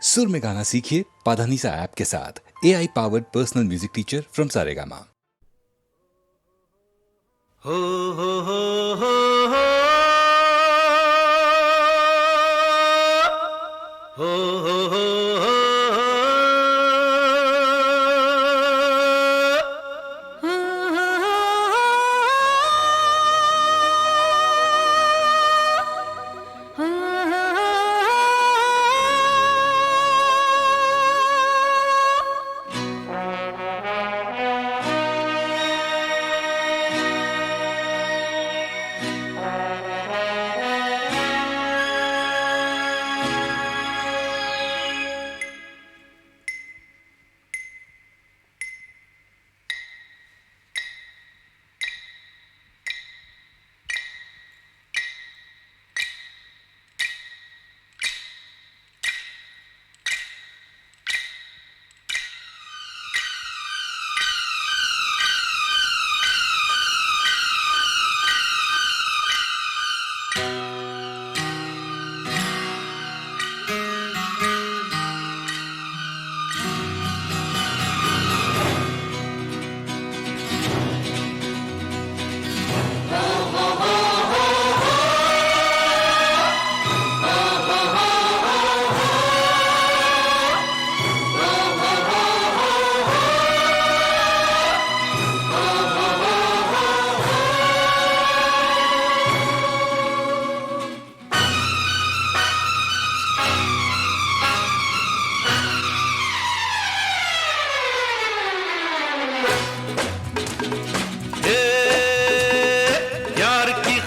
सुर में गाना सीखिए पाधानीसा ऐप के साथ। AI powered personal music teacher from Saregama. हो हो हो हो हो हो हो हो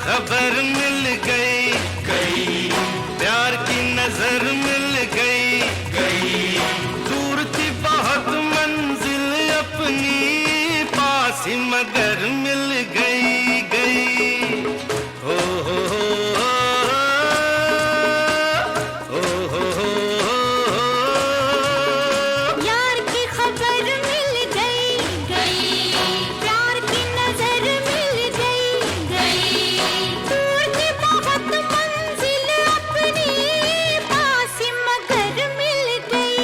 खबर मिल गई प्यार की नजर मिल गई दूर थी बहुत मंजिल अपनी पास ही मगर मिल गई हो हो यार की खबर मिल गई प्यार की नजर मिल गई दूर थी बहुत मंजिल अपनी पास ही मगर मिल गई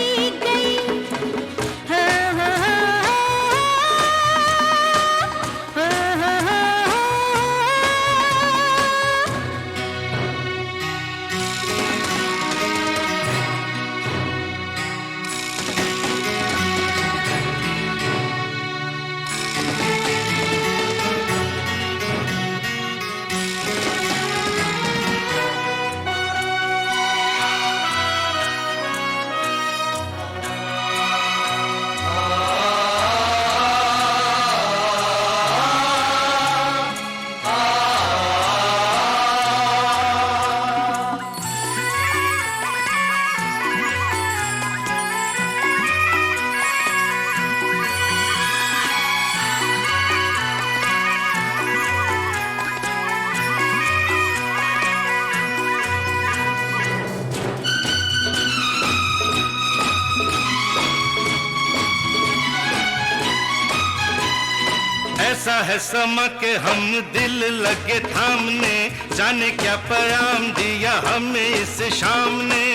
ऐसा है समा के हम दिल लगे थामने जाने क्या पैगाम दिया हमें इस शाम ने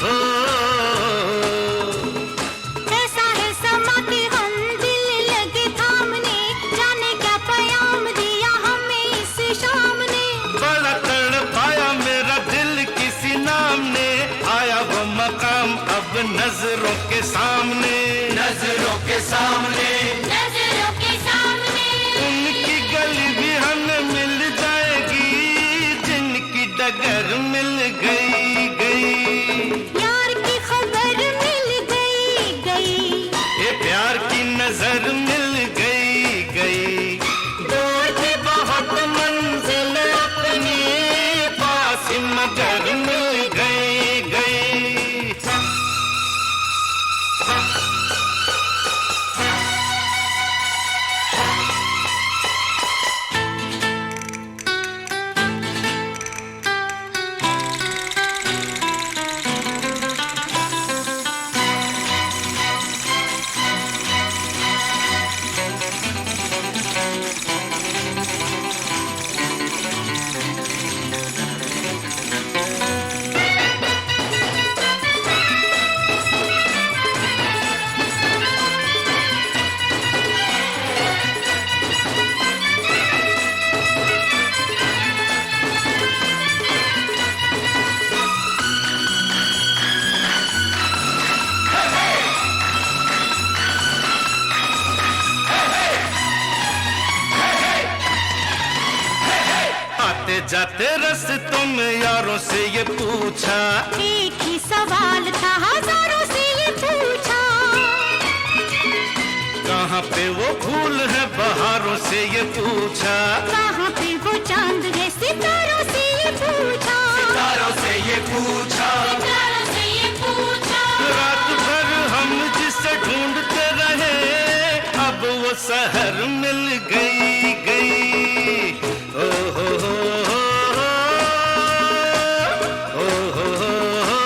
हो ऐसा है समा के हम दिल लगे थामने जाने क्या पैगाम दिया हमें इस शाम ने बड़ा तड़पाया मेरा दिल किसी नाम ने आया वो मकाम अब नजरों के सामने उनकी गली भी हमें मिल जाएगी जिनकी डगर मिल गई यार की खबर मिल गई ये प्यार की नजर मिल गई दूर थी बहुत मंजिल अपनी पास ही मगर मिल गई। जाते रस्तों में यारों से ये पूछा, एक ही सवाल था हजारों से ये पूछा, कहाँ पे वो फूल है बहारों से ये पूछा, कहाँ पे वो चांद है सितारों से ये पूछा, सितारों से ये पूछा। सितारों से ये पूछा। रात भर हम जिसे ढूंढते रहे, अब वो शहर मिल गई गई। ओ हो हो हो, ओ हो हो हो,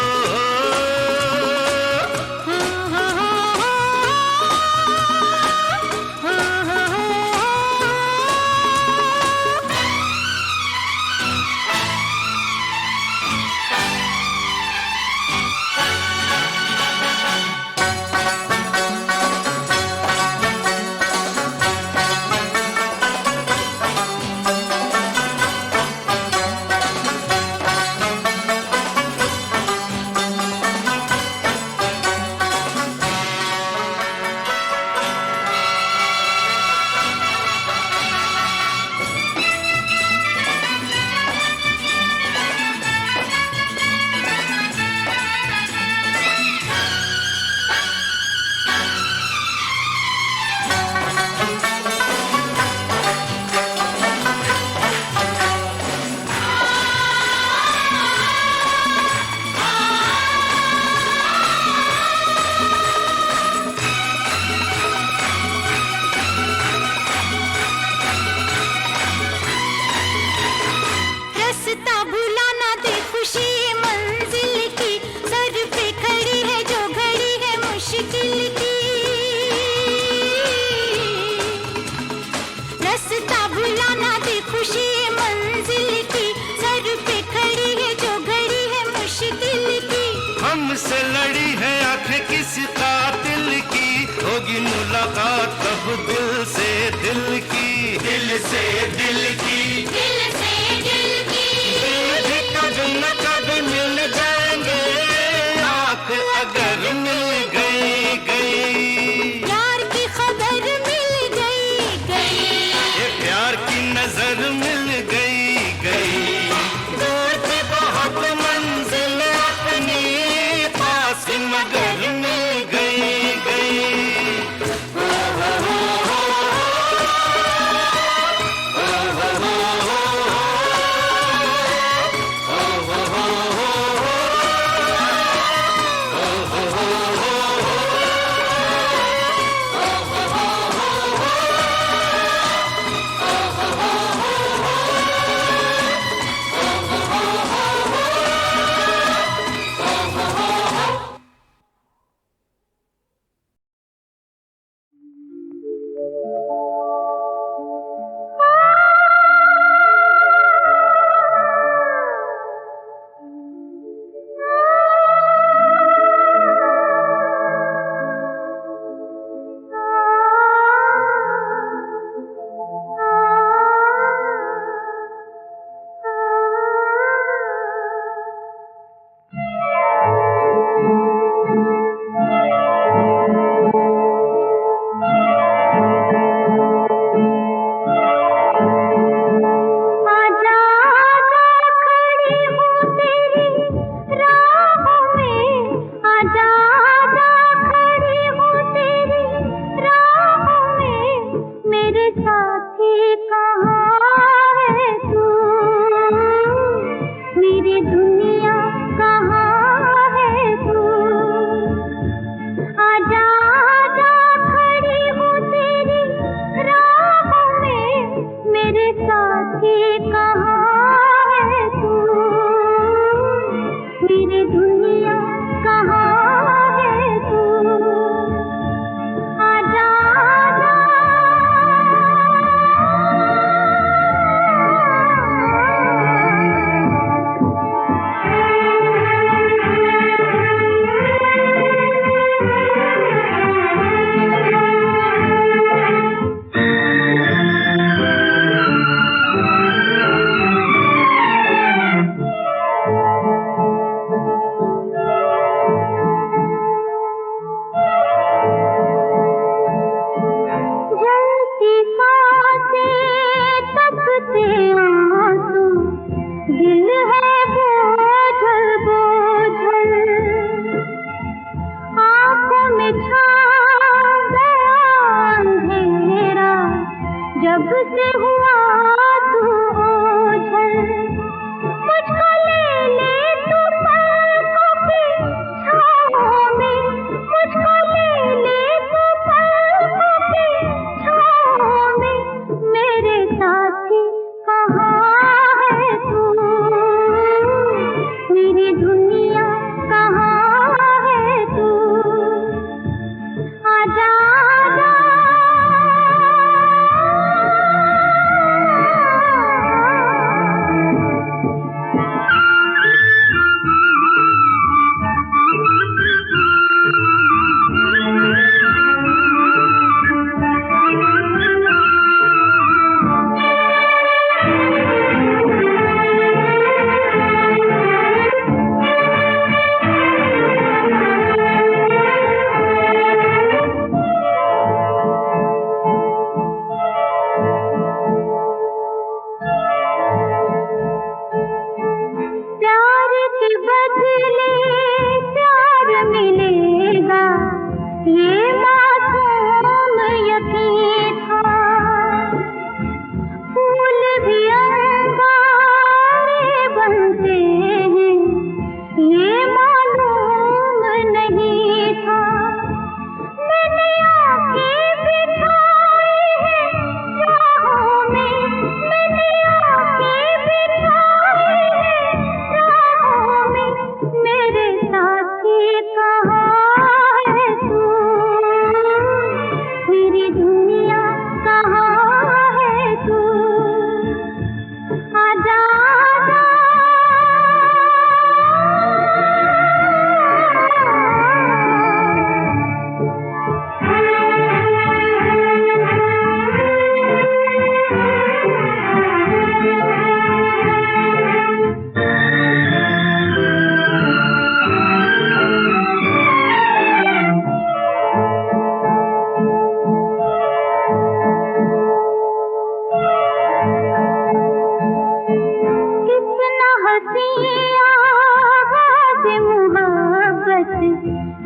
रास्ता भुला ना दे खुशी मंजिल की, सर पे खड़ी है जो घड़ी है मुश्किल की। रास्ता भुला ना दे खुशी मंजिल की, सर पे खड़ी है जो घड़ी है मुश्किल की। हमसे लड़ी है आंखें किसी कातिल की, होगी मुलाकात कब दिल से दिल की, दिल से दिल की। दिल से दिल की। कब न कब मिल जाएंगे, आँख अगर मिल गई गई, प्यार की खबर मिल गई गई, ये प्यार की नजर मिल गई गई। दूर थी बहुत मंजिल अपनी, पास मगर मिल गई गई।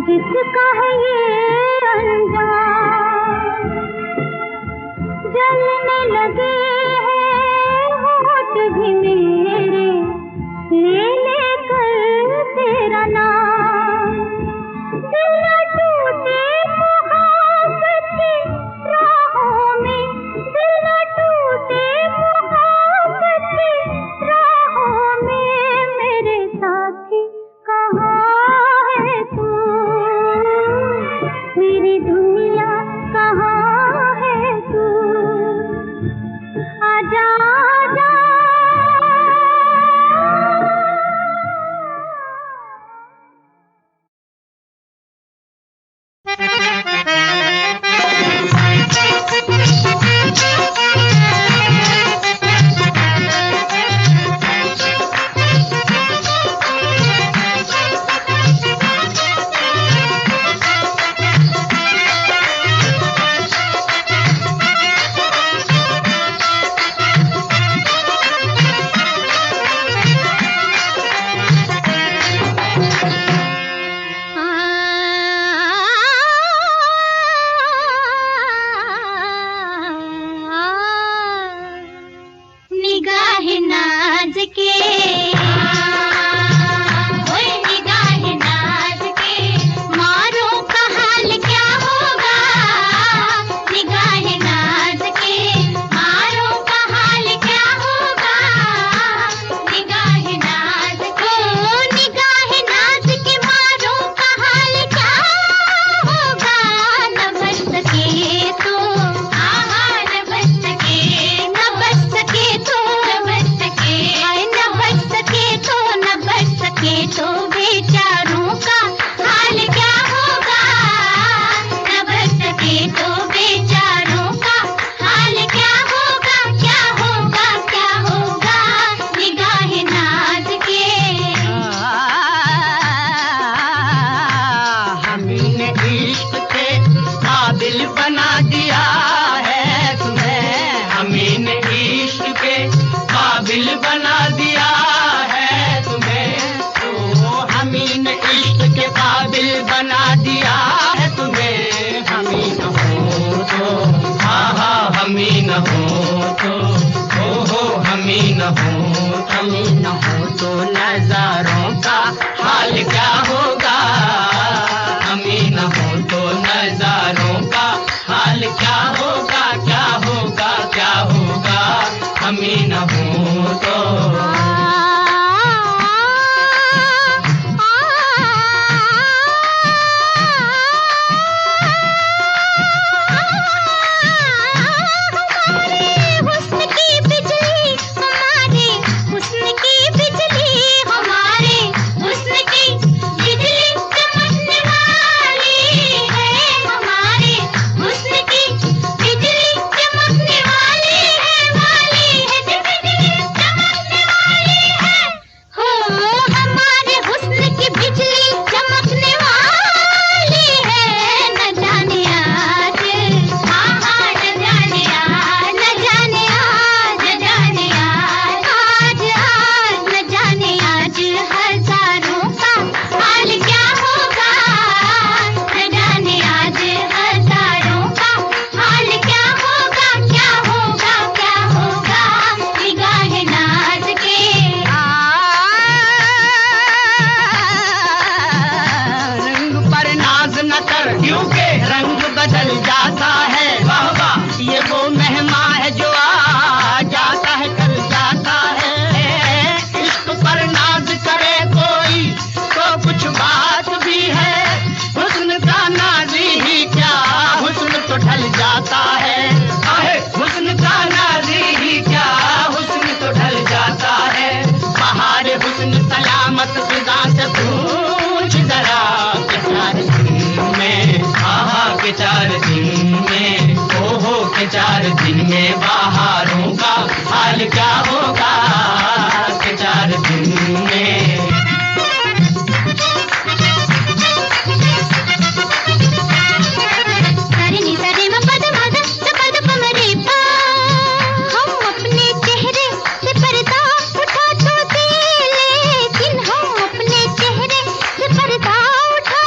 जिसका है ये अंजाम। जलने लगे हैं होठ भी मेरे, ले लेकर तेरा नाम। दिल टूटे मोहब्बत की राहों में, दिल टूटे मोहब्बत की राहों में, मेरे साथी कहाँ है तू, मेरी दुनिया कहाँ है तू, आजा आजा। निगाह नाज के, ओए निगाह नाज के, मारो का हाल क्या होगा। निगाह नाज के, मारो का हाल क्या होगा। निगाह नाज के, निगाह नाज के, मारो का हाल क्या होगा। न बच सके तो, आहा न बच सके, न बच सके तो, न बच सके, न बच सके तो, न बच सके तो, बेचारों का हाल क्या होगा। न बच सके तो, बेचारों का हाल क्या होगा। क्या होगा, क्या होगा, निगाह नाज के। हमने इश्क के काबिल बना दिया है तुम्हें, हमने इश्क के काबिल बना दिया है तुम्हें। तो हमने इश्क के काबिल बना दिया है तुम्हें। हमी न हो तो, हाँ हाँ हमी न हो तो, हो हमी न हो, हमी न हो तो नजारों का हाल क्या होगा। हमी न हो तो नजारों का हाल क्या होगा। क्या होगा, क्या होगा, हमी न हो तो। हुस्न की बिजली, हमारे हुस्न की बिजली, हमारे हुस्न की बिजली चमकने वाली है। हमारे हुस्न की बिजली चमकने वाली है, वाली है, बिजली चमकने वाली है। हो हमारे हुस्न की बिजली चमकने वाली है। न जाने आज, हाँ हाँ न जाने आज, न जाने आज, न जाने आज, आज आज न जाने आज हजारों का हाल क्या होगा। न जाने आज हजारों का हाल क्या होगा। क्या होगा, क्या होगा, निगाह नाज के। रंग पर नाज न कर, क्योंकि रंग बदल जाता है। वाह वाह, ये वो मेहमा है जो आ जाता है, कल जाता है। इश्क पर नाज करे कोई तो कुछ बात भी है। हुस्न का नाजी ही क्या, हुस्न तो ढल जाता है। आहे, हुस्न का नाजी ही क्या, हुस्न तो ढल जाता है। बहार हुस्न सलामत फिजा से पूछ जरा के 4 दिन में, आहा के 4 दिन में, ओहो के 4 दिन में बहारों का हाल क्या होगा। के 4 दिन में पर्दा उठा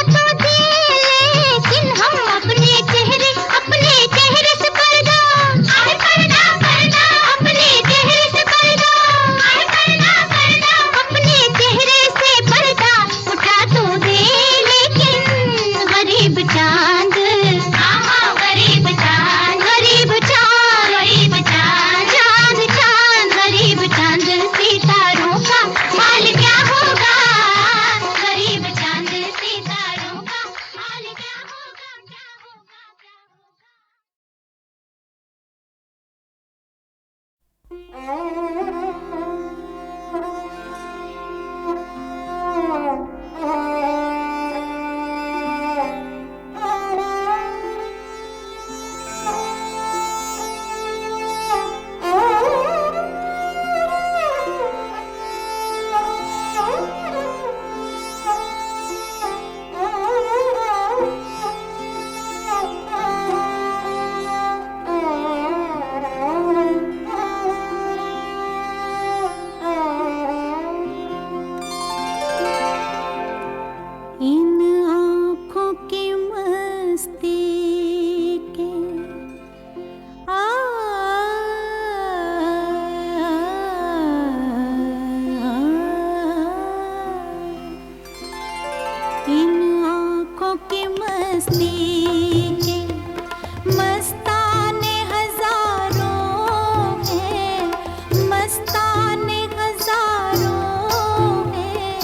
आँखों की मस्ती के मस्ताने हजारों हैं, मस्ताने हजारों हैं,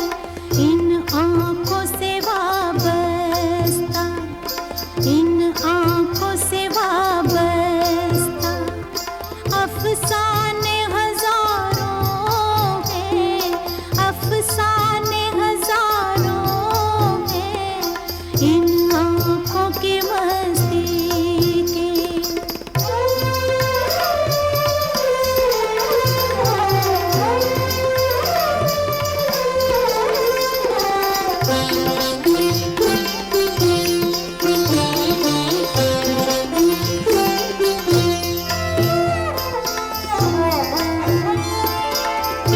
इन आँखों से वाबस्ता, इन आँखों से वाबस्ता, अफसाने हजारों हैं, अफसाने हजारों हैं, इन आँखों की मस्ती के।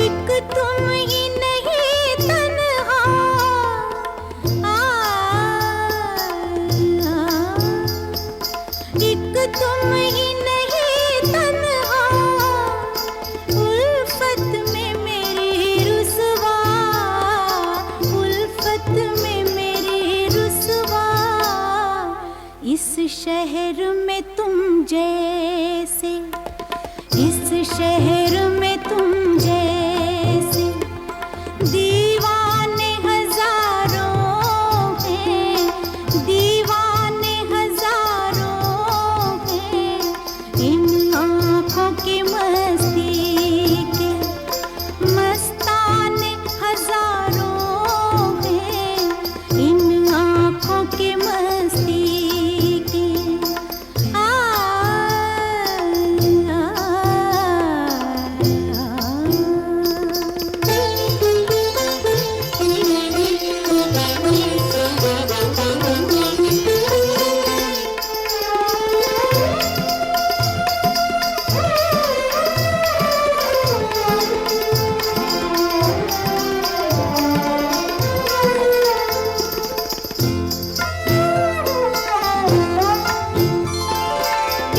एक तुम ही नहीं तन्हा, एक तुम ही नहीं तन्हा, उल्फत में मेरी रुसवा, उल्फत में मेरी रुसवा, इस शहर में तुम जैसे, इस शहर में तुम जैसे, दीवाने हजारों हैं, दीवाने हजारों हैं, इन आँखों की मस्ती के मस्ताने हजारों हैं, इन आँखों की मस्ती के।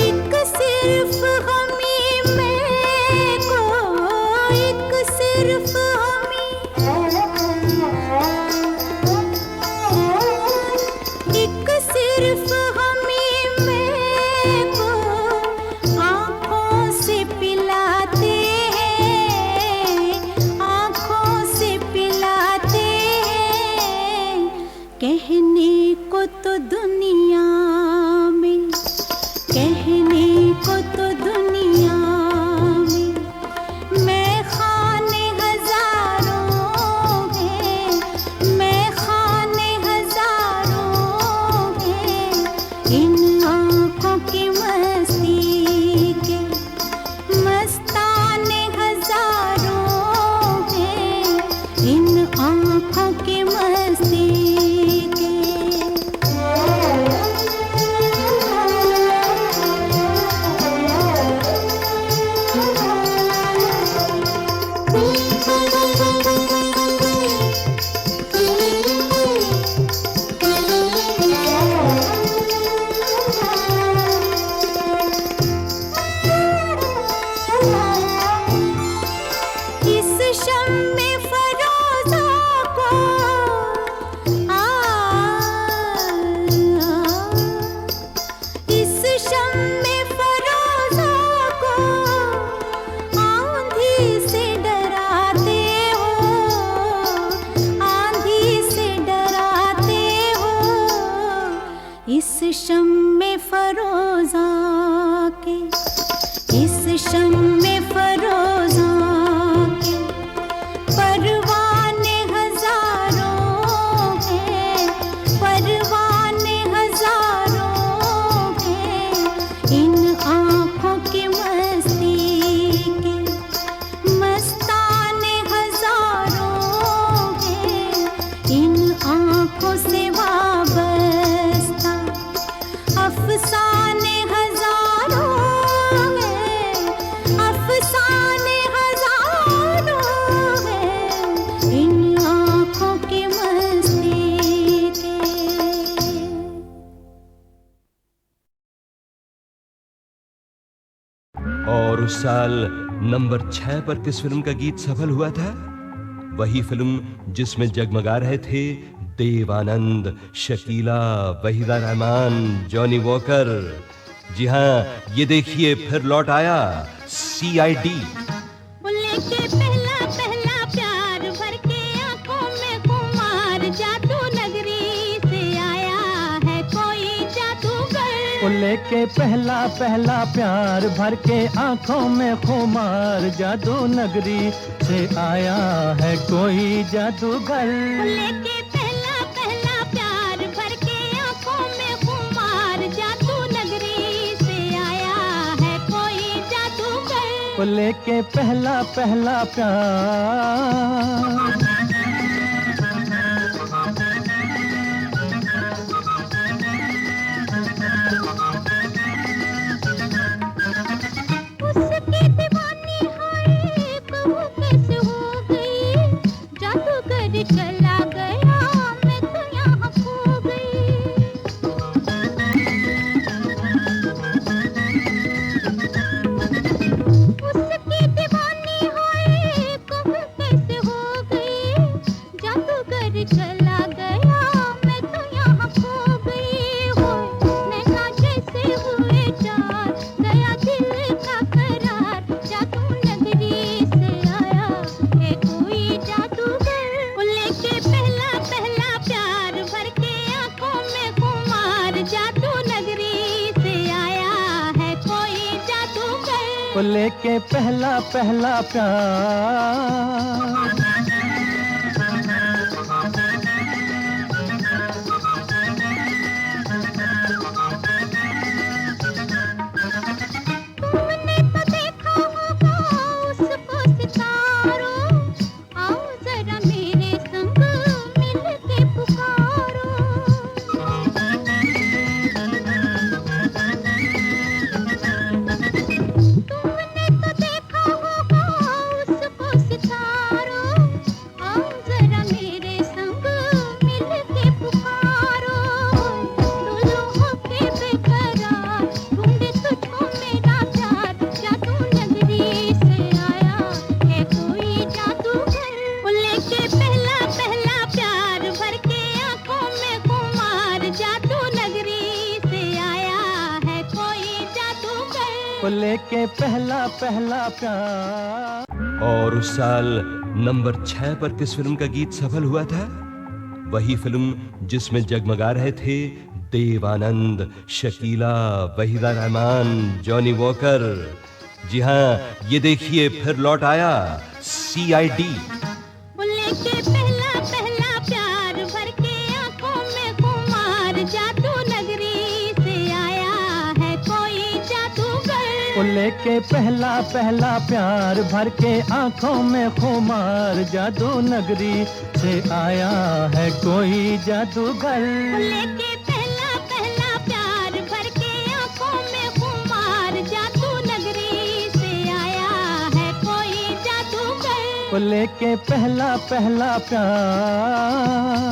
एक सिर्फ हमी में को, एक सिर्फ हमी, एक सिर्फ हमी में को, आँखों से पिलाते हैं, आँखों से पिलाते हैं, कहने को तो दुनिया में, कहने को तो दुनिया में, मैं खाने हजारों हैं, मैं खाने हजारों हैं, इन आँखों की मस्ती के मस्ताने हजारों हैं, इन आँखों की मस्ती के। इस शम्मे फरोज़ा को, इस शम्मे फरोज़ा को, आंधी से डराते हो, आंधी से डराते हो, इस शम्मे फरोज़ा के, इस शम्मे फरोज़ा के, परवाने हजारों हैं, परवाने हजारों हैं, इन आँखों की मस्ती के मस्ताने हजारों हैं, इन आँखों से वाबस्ता, अफसाने हजारों हैं, अफसाने हजारों हैं, इन आँखों की मस्ती के। और उस साल नंबर 6 पर किस फिल्म का गीत सफल हुआ था? वही फिल्म जिसमें जगमगा रहे थे देवानंद, शकीला, वहीदा रहमान, जॉनी वॉकर। जी हाँ, ये देखिए फिर लौट आया CID। लेके पहला पहला प्यार भर के आंखों में खुमार, जादू नगरी से आया है कोई जादूगर। लेके पहला पहला प्यार भर के आंखों में खुमार, जादू नगरी से आया है कोई जादूगर। लेके पहला पहला प्यार भर के आंखों में खुमार, जादू नगरी से आया है कोई जादूगर। लेके पहला पहला प्यार। उसकी दीवानी हाय कहूँ कैसे हो गई, जादूगर चला गया मैं तो यहाँ खो गई। उसकी दीवानी हाय कहूँ कैसे हो गई, जादूगर चला गया मैं तो यहाँ खो गई। हो नैना जैसे हुए चार, गया दिल का करार, जादू नगरी से आया है कोई जादूगर। लेके पहला पहला प्यार भर के आंखों में खुमार, जादू नगरी से आया है कोई जादूगर। लेके पहला पहला प्यार। तुमने तो देखा होगा उसको सितारों, आओ जरा मेरे संग मिल के पुकारो। तुमने तो देखा होगा उसको सितारों, आओ जरा मेरे संग मिल के पुकारो। डोलो होके बेकरार, ढूंढे तुझको मेरा प्यार, जादू नगरी से आया है कोई जादूगर। लेके पहला पहला प्यार भर के आंखों में खुमार, जादू नगरी से आया है कोई जादूगर। लेके पहला पहला प्यार। और उस साल नंबर 6 पर किस फिल्म का गीत सफल हुआ था? वही फिल्म जिसमें जगमगा रहे थे देवानंद, शकीला, वहीदा रहमान, जॉनी वॉकर। जी हाँ, ये देखिए फिर लौट आया CID। लेके पहला पहला प्यार भर के आंखों में खुमार, जादू नगरी से आया है कोई जादूगर। लेके पहला पहला प्यार भर के आंखों में खुमार, जादू नगरी से आया है कोई जादूगर। लेके पहला पहला प्यार भर के आंखों में खुमार, जादू नगरी से आया है कोई जादूगर। लेके पहला पहला प्यार।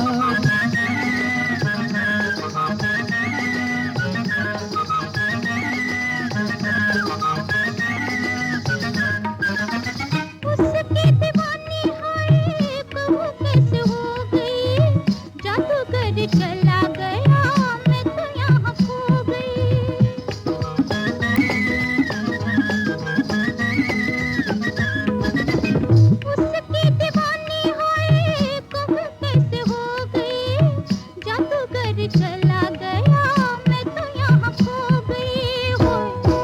उसकी दीवानी हाय कहूँ कैसे हो गई, जादूगर चला गया मैं तो यहाँ खो गई। उसकी दीवानी हाय कहूँ कैसे हो गई, जादूगर चला गया मैं तो यहाँ खो गई। हो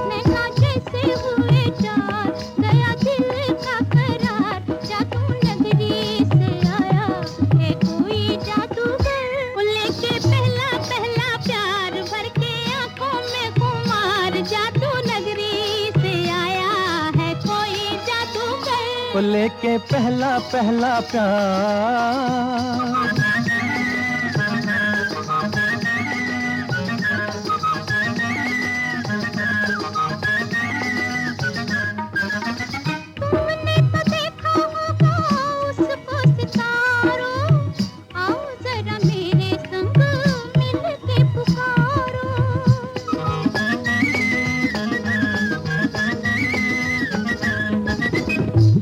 नैना जैसे हुए चार, गया दिल का करार, जादू नगरी से आया है कोई जादूगर। लेके पहला पहला प्यार भर के आंखों में खुमार, जादू नगरी से आया है कोई जादूगर। लेके पहला पहला प्यार। तुमने तो देखा होगा उसको सितारों, आओ जरा मेरे संग मिल के पुकारो।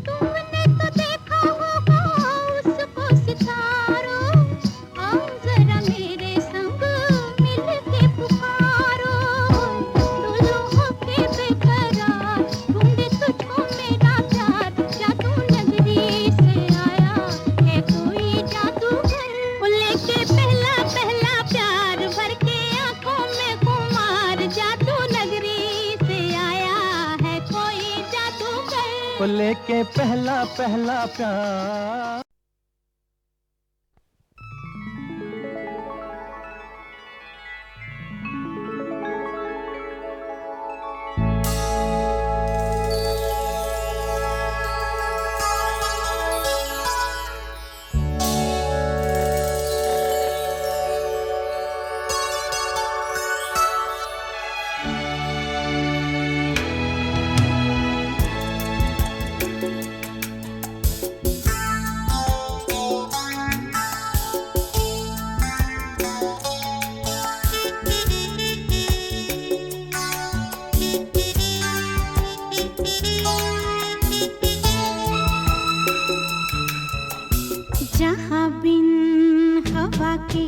तुमने तो देखा होगा उसको सितारों, लेके पहला पहला प्यार। जहाँ बिन हवा के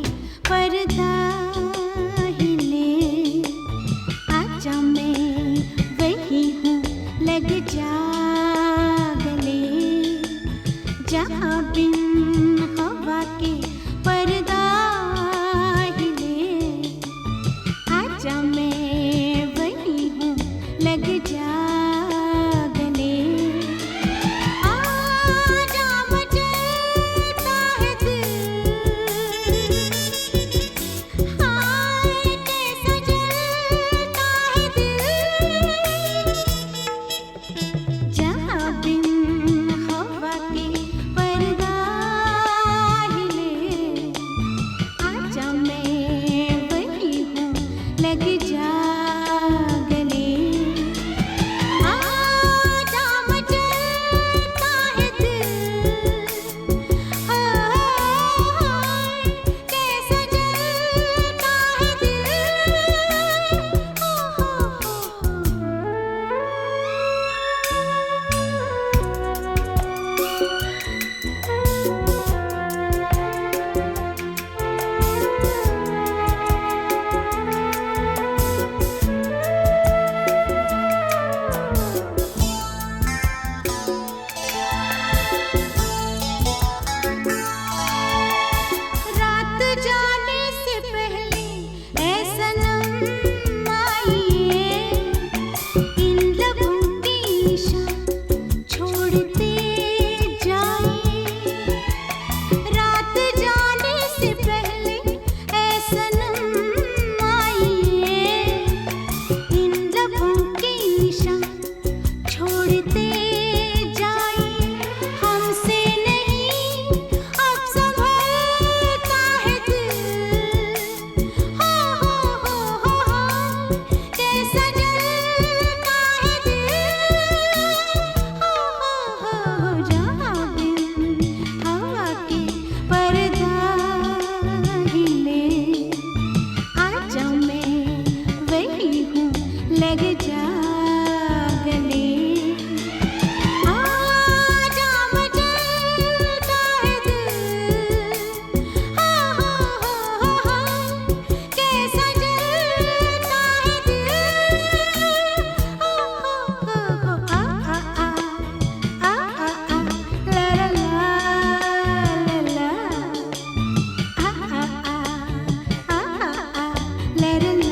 पर्दा हिले, आजा मैं वही हूँ लग जा गले। जहाँ बिन हवा के पर्दा हिले, आजा मैं वही हूँ लग जा गले। आजा मचलता है दिल, हाय कैसा जलता है दिल। जहाँ बिन हवा के पर्दा हिले, आजा मैं वही हूँ लग जा गले। आजा मचलता है दिल, हाय कैसा जलता है रात जाने से पहले ऐ सनम आइए, इन लबों की निशान छोड़ते जाइए। रात जाने से पहले ऐ सनम आइए, इन लबों की निशान छोड़ते जाइए। हमसे नहीं अब संभलता है दिल, हो कैसा जलता है दिल। जहाँ बिन हवा के पर्दा हिले, आजा मैं वही हूँ लग जा गले। आजा मचलता है दिल, कैसा जलता है दिल। ला ला ला ला ला, ला ला ला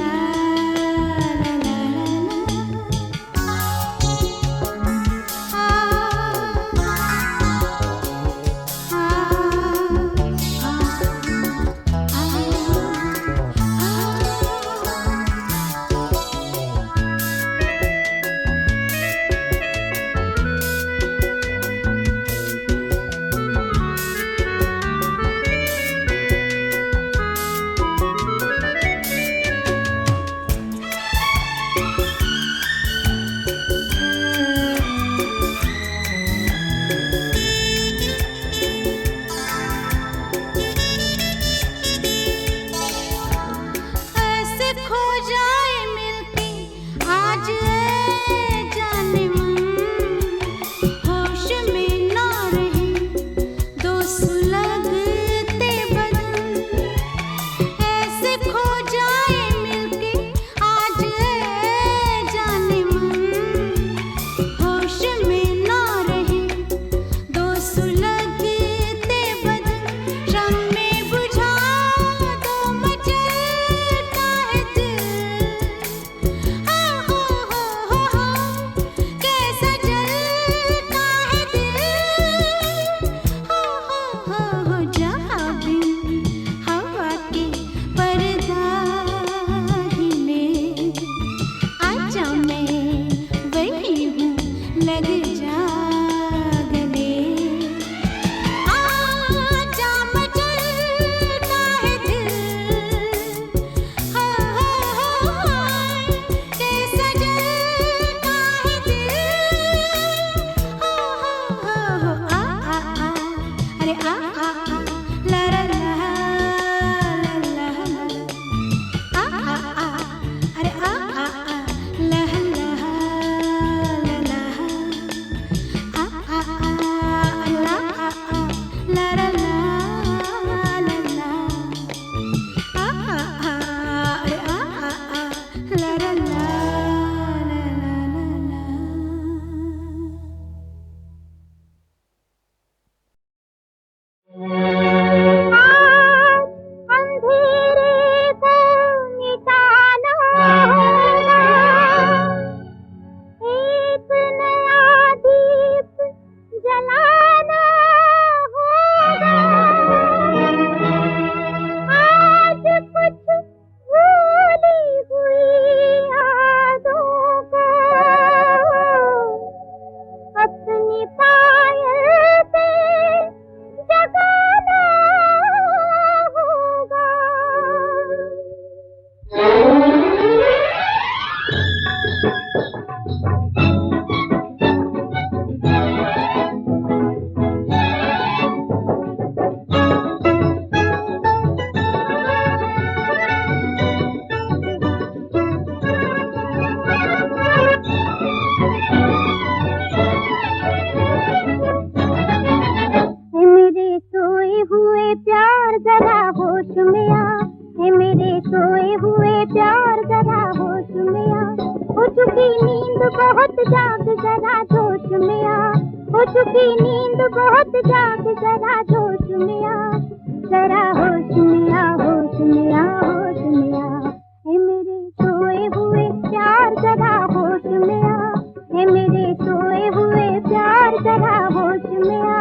बहुत जाग जरा जोश में आ, हो चुकी नींद बहुत जाग जरा जोश में आ, जरा होश में आ, होश में आ, होश में आ, हे मेरे सोए हुए प्यार जरा होश में आ, हे मेरे सोए हुए प्यार जरा होश में आ।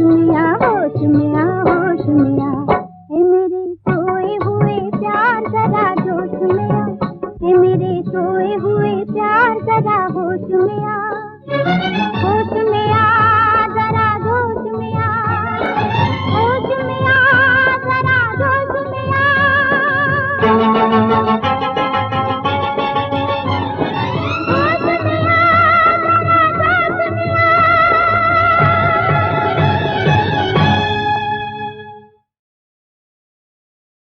में आ, होश में आ, होश में आ। हे मेरे सोए हुए प्यार जरा जोश में आ, हे मेरे सोए हुए प्यार जरा होश में आ, होश में